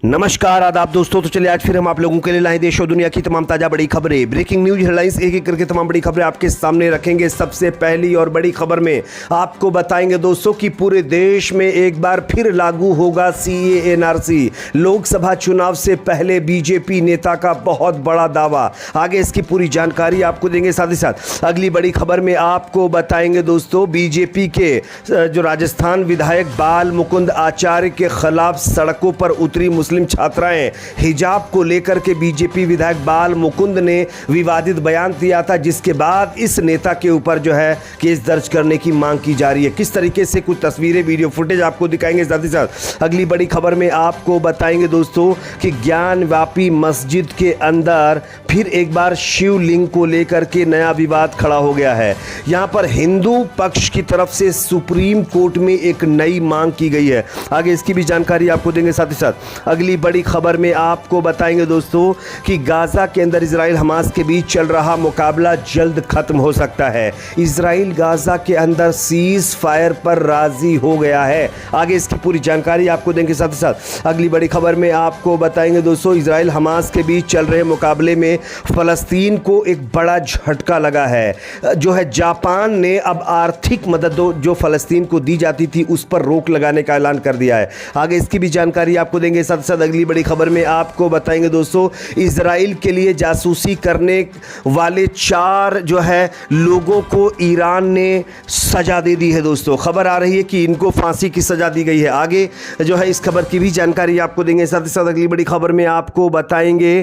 नमस्कार आदाब दोस्तों। तो चलिए आज फिर हम आप लोगों के लिए लाए देश और दुनिया की तमाम ताजा बड़ी खबरें, ब्रेकिंग न्यूज हेडलाइंस, एक एक करके तमाम बड़ी खबरें आपके सामने रखेंगे। सबसे पहली और बड़ी खबर में आपको बताएंगे दोस्तों कि पूरे देश में एक बार फिर लागू होगा सीएए एनआरसी। लोकसभा चुनाव से पहले बीजेपी नेता का बहुत बड़ा दावा। आगे इसकी पूरी जानकारी आपको देंगे। साथ ही साथ अगली बड़ी खबर में आपको बताएंगे दोस्तों बीजेपी के जो राजस्थान विधायक बाल मुकुंद आचार्य के खिलाफ सड़कों पर उतरी मुस्लिम छात्राएं। हिजाब को लेकर के बीजेपी विधायक बाल मुकुंद ने विवादित बयान दिया था, जिसके बाद इस नेता के ऊपर जो है केस दर्ज करने की मांग की जा रही है। किस तरीके से कुछ तस्वीरें, वीडियो फुटेज आपको दिखाएंगे। साथ ही साथ अगली बड़ी खबर में आपको बताएंगे दोस्तों कि ज्ञानवापी मस्जिद के अंदर फिर एक बार शिवलिंग को लेकर के नया विवाद खड़ा हो गया है। यहां पर हिंदू पक्ष की तरफ से सुप्रीम कोर्ट में एक नई मांग की गई है। आगे इसकी भी जानकारी आपको देंगे। साथ ही साथ अगली बड़ी खबर में आपको बताएंगे दोस्तों कि गाजा के अंदर इजराइल हमास के बीच चल रहा मुकाबला जल्द खत्म हो सकता है। इजराइल गाजा के अंदर सीज फायर पर राजी हो गया है। आगे इसकी पूरी जानकारी आपको देंगे। साथ ही साथ अगली बड़ी खबर में आपको बताएंगे दोस्तों इजराइल हमास के बीच चल रहे मुकाबले में फलस्तीन को एक बड़ा झटका लगा है। जो है जापान ने अब आर्थिक मदद जो फलस्तीन को दी जाती थी उस पर रोक लगाने का ऐलान कर दिया है। आगे इसकी भी जानकारी आपको देंगे। साथ साथ अगली बड़ी खबर में आपको बताएंगे दोस्तों इजराइल के लिए जासूसी करने वाले 4 जो है लोगों को ईरान ने सजा दे दी है। दोस्तों खबर आ रही है कि इनको फांसी की सजा दी गई है। आगे जो है इस खबर की भी जानकारी आपको देंगे। साथ ही साथ अगली बड़ी खबर में आपको बताएंगे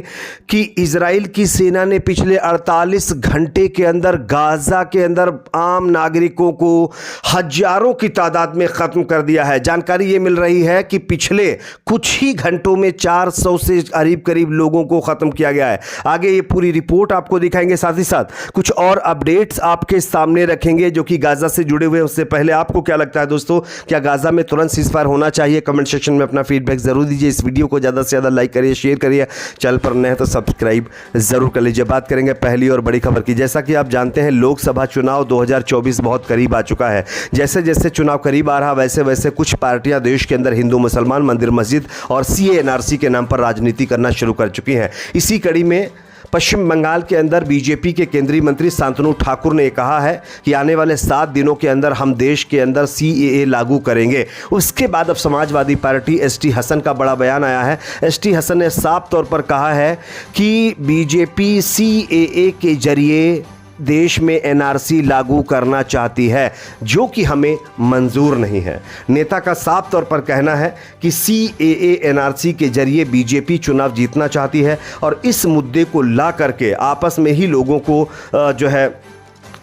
कि इजराइल की सेना ने पिछले 48 घंटे के अंदर गाजा के अंदर आम नागरिकों को हजारों की तादाद में खत्म कर दिया है। जानकारी ये मिल रही है कि पिछले कुछ ही घंटों में 400 से करीब लोगों को खत्म किया गया है। आगे ये पूरी रिपोर्ट आपको दिखाएंगे। साथ ही साथ कुछ और अपडेट्स आपके सामने रखेंगे जो कि गाजा से जुड़े हुए। उससे पहले आपको क्या लगता है दोस्तों, क्या गाजा में तुरंत सीजफायर होना चाहिए? कमेंट सेक्शन में अपना फीडबैक जरूर दीजिए। इस वीडियो को ज़्यादा से ज़्यादा लाइक करिए, शेयर करिए। चैनल पर नए हैं तो सब्सक्राइब जरूर कर लीजिए। बात करेंगे पहली और बड़ी खबर की। जैसा कि आप जानते हैं लोकसभा चुनाव 2024 बहुत करीब आ चुका है। जैसे जैसे चुनाव करीब आ रहा वैसे वैसे कुछ पार्टियां देश के अंदर हिंदू मुसलमान, मंदिर मस्जिद और सीएए एनआरसी के नाम पर राजनीति करना शुरू कर चुकी हैं। इसी कड़ी में पश्चिम बंगाल के अंदर बीजेपी के केंद्रीय मंत्री शांतनु ठाकुर ने कहा है कि आने वाले 7 दिनों के अंदर हम देश के अंदर सीएए लागू करेंगे। उसके बाद अब समाजवादी पार्टी एसटी हसन का बड़ा बयान आया है। एसटी हसन ने साफ तौर पर कहा है कि बीजेपी सीएए के जरिए देश में एनआरसी लागू करना चाहती है, जो कि हमें मंजूर नहीं है। नेता का साफ तौर पर कहना है कि सीएए एनआरसी के जरिए बीजेपी चुनाव जीतना चाहती है और इस मुद्दे को ला करके आपस में ही लोगों को जो है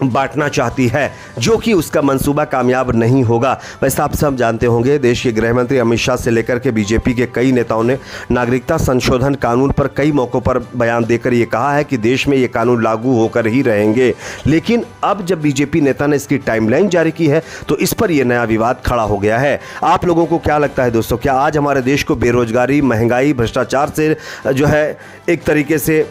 बांटना चाहती है, जो कि उसका मंसूबा कामयाब नहीं होगा। वैसे आप सब जानते होंगे देश के गृह मंत्री अमित शाह से लेकर के बीजेपी के कई नेताओं ने नागरिकता संशोधन कानून पर कई मौक़ों पर बयान देकर ये कहा है कि देश में ये कानून लागू होकर ही रहेंगे। लेकिन अब जब बीजेपी नेता ने इसकी टाइमलाइन जारी की है तो इस पर यह नया विवाद खड़ा हो गया है। आप लोगों को क्या लगता है दोस्तों, क्या आज हमारे देश को बेरोजगारी, महंगाई, भ्रष्टाचार से जो है एक तरीके से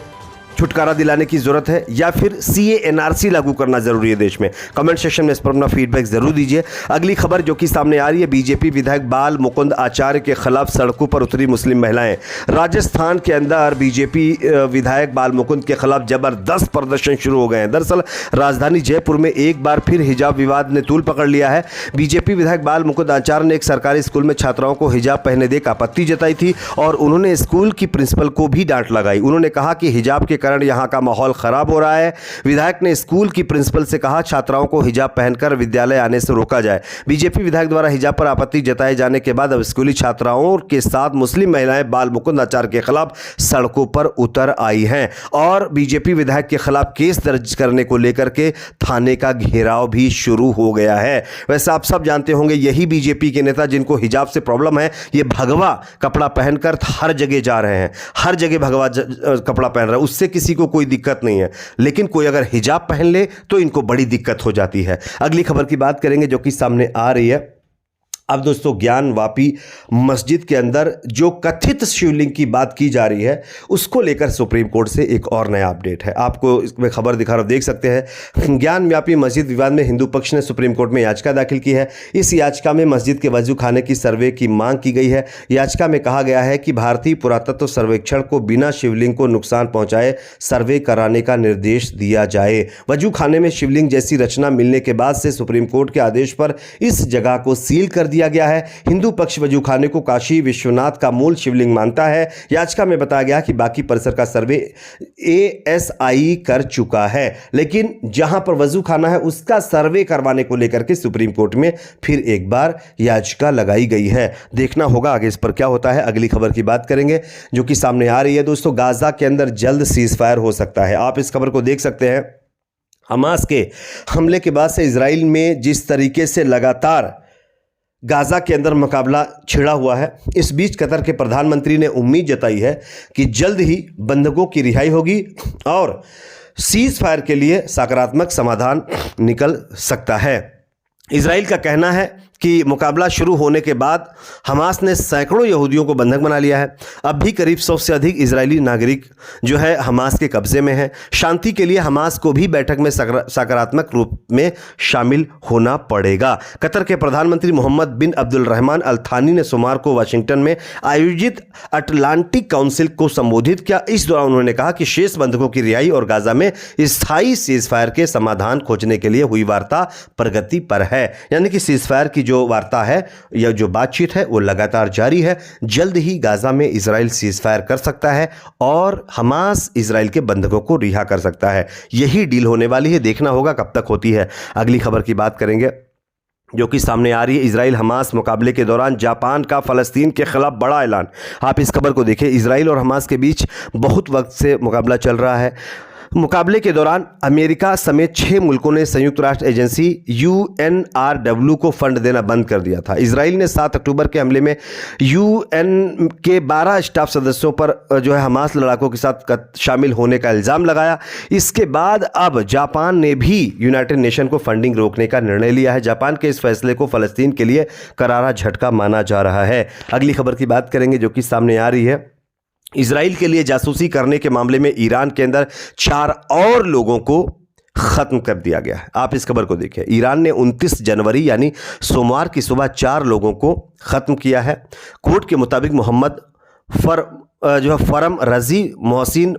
छुटकारा दिलाने की जरूरत है या फिर सीए एनआरसी लागू करना जरूरी है देश में? कमेंट सेक्शन में इस पर अपना फीडबैक जरूर दीजिए। अगली खबर जो कि सामने आ रही है, बीजेपी विधायक बाल मुकुंद आचार्य के खिलाफ सड़कों पर उतरी मुस्लिम महिलाएं। राजस्थान के अंदर बीजेपी विधायक बाल मुकुंद के खिलाफ जबरदस्त प्रदर्शन शुरू हो गए हैं। दरअसल राजधानी जयपुर में एक बार फिर हिजाब विवाद ने तूल पकड़ लिया है। बीजेपी विधायक बाल मुकुंद आचार्य ने एक सरकारी स्कूल में छात्राओं को हिजाब पहनने देकर आपत्ति जताई थी और उन्होंने स्कूल की प्रिंसिपल को भी डांट लगाई। उन्होंने कहा कि हिजाब के कारण यहां का माहौल खराब हो रहा है। विधायक ने स्कूल की प्रिंसिपल से कहा छात्राओं को हिजाब पहनकर विद्यालय आने से रोका जाए। बीजेपी विधायक द्वारा हिजाब पर आपत्ति जताए जाने के बाद अब स्कूली छात्राओं के साथ मुस्लिम महिलाएं बाल मुकुंद आचार्य के खिलाफ सड़कों पर उतर आई हैं और बीजेपी विधायक के खिलाफ केस दर्ज करने को लेकर के थाने का घेराव भी शुरू हो गया है। वैसे आप सब जानते होंगे यही बीजेपी के नेता जिनको हिजाब से प्रॉब्लम है, ये भगवा कपड़ा पहनकर हर जगह जा रहे हैं, हर जगह भगवा कपड़ा पहन रहे हैं। उससे किसी को कोई दिक्कत नहीं है, लेकिन कोई अगर हिजाब पहन ले तो इनको बड़ी दिक्कत हो जाती है। अगली खबर की बात करेंगे जो कि सामने आ रही है। अब दोस्तों ज्ञानवापी मस्जिद के अंदर जो कथित शिवलिंग की बात की जा रही है उसको लेकर सुप्रीम कोर्ट से एक और नया अपडेट है। आपको इसमें खबर दिखा रहा, देख सकते हैं। ज्ञानव्यापी मस्जिद विवाद में हिंदू पक्ष ने सुप्रीम कोर्ट में याचिका दाखिल की है। इस याचिका में मस्जिद के वजू खाने की सर्वे की मांग की गई है। याचिका में कहा गया है कि भारतीय पुरातत्व सर्वेक्षण को बिना शिवलिंग को नुकसान पहुंचाए सर्वे कराने का निर्देश दिया जाए। वजू खाने में शिवलिंग जैसी रचना मिलने के बाद से सुप्रीम कोर्ट के आदेश पर इस जगह को सील कर दिया गया है। हिंदू पक्ष वजू खाने को काशी विश्वनाथ का मूल शिवलिंग मानता है। याचिका में बताया गया कि बाकी परिसर का सर्वे एएसआई कर चुका है, लेकिन जहां पर वजू खाना है उसका सर्वे करवाने को लेकर के सुप्रीम कोर्ट में फिर एक बार याचिका लगाई गई है। देखना होगा आगे इस पर क्या होता है। अगली खबर की बात करेंगे जो कि सामने आ रही है दोस्तों। गाजा के अंदर जल्द सीज फायर हो सकता है। आप इस खबर को देख सकते हैं। हमास के हमले के बाद से इजराइल में जिस तरीके से लगातार गाजा के अंदर मुकाबला छिड़ा हुआ है, इस बीच कतर के प्रधानमंत्री ने उम्मीद जताई है कि जल्द ही बंधकों की रिहाई होगी और सीज फायर के लिए सकारात्मक समाधान निकल सकता है। इजराइल का कहना है कि मुकाबला शुरू होने के बाद हमास ने सैकड़ों यहूदियों को बंधक बना लिया है। अब भी करीब 100 से अधिक इजरायली नागरिक जो है हमास के कब्जे में है। शांति के लिए हमास को भी बैठक में सकारात्मक रूप में शामिल होना पड़ेगा। कतर के प्रधानमंत्री मोहम्मद बिन अब्दुल रहमान अल थानी ने सोमवार को वाशिंगटन में आयोजित अटलांटिक काउंसिल को संबोधित किया। इस दौरान उन्होंने कहा कि शेष बंधकों की रिहाई और गाजा में स्थायी सीज फायर के समाधान खोजने के लिए हुई वार्ता प्रगति पर है। यानी कि सीज फायर की जो वार्ता है या जो बातचीत है वो लगातार जारी है। जल्द ही गाजा में इजराइल सीज फायर कर सकता है और हमास इजराइल के बंधकों को रिहा कर सकता है। यही डील होने वाली है, देखना होगा कब तक होती है। अगली खबर की बात करेंगे जो कि सामने आ रही है। इजराइल हमास मुकाबले के दौरान जापान का फलस्तीन के खिलाफ बड़ा ऐलान। आप इस खबर को देखें। इजराइल और हमास के बीच बहुत वक्त से मुकाबला चल रहा है। मुकाबले के दौरान अमेरिका समेत 6 मुल्कों ने संयुक्त राष्ट्र एजेंसी UNRW को फंड देना बंद कर दिया था। इजराइल ने 7 अक्टूबर के हमले में UN के 12 स्टाफ सदस्यों पर जो है हमास लड़ाकों के साथ शामिल होने का इल्ज़ाम लगाया। इसके बाद अब जापान ने भी यूनाइटेड नेशन को फंडिंग रोकने का निर्णय लिया है। जापान के इस फैसले को फ़लस्तीन के लिए करारा झटका माना जा रहा है। अगली खबर की बात करेंगे जो कि सामने आ रही है। इजराइल के लिए जासूसी करने के मामले में ईरान के अंदर 4 और लोगों को खत्म कर दिया गया है। आप इस खबर को देखिए। ईरान ने 29 जनवरी यानी सोमवार की सुबह 4 लोगों को खत्म किया है। कोर्ट के मुताबिक मोहम्मद फरम रजी, मोहसिन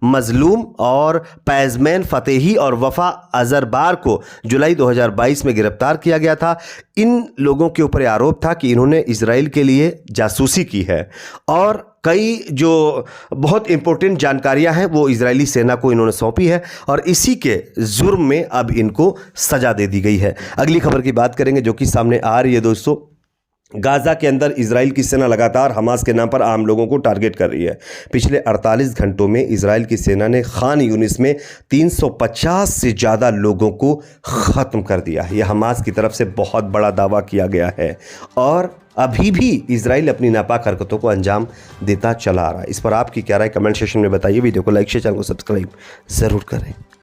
मजलूम और पैजमैन फतेही और वफा अजरबार को जुलाई 2022 में गिरफ्तार किया गया था। इन लोगों के ऊपर आरोप था कि इन्होंने इजराइल के लिए जासूसी की है और कई जो बहुत इंपॉर्टेंट जानकारियां हैं वो इजरायली सेना को इन्होंने सौंपी है और इसी के जुर्म में अब इनको सजा दे दी गई है। अगली खबर की बात करेंगे जो कि सामने आ रही है दोस्तों। गाजा के अंदर इजराइल की सेना लगातार हमास के नाम पर आम लोगों को टारगेट कर रही है। पिछले 48 घंटों में इजराइल की सेना ने खान यूनिस में 350 से ज़्यादा लोगों को ख़त्म कर दिया है। यह हमास की तरफ से बहुत बड़ा दावा किया गया है और अभी भी इजराइल अपनी नापाक हरकतों को अंजाम देता चला आ रहा है। इस पर आपकी क्या राय कमेंट सेक्शन में बताइए। वीडियो को लाइक शेयर, चैनल को सब्सक्राइब ज़रूर करें।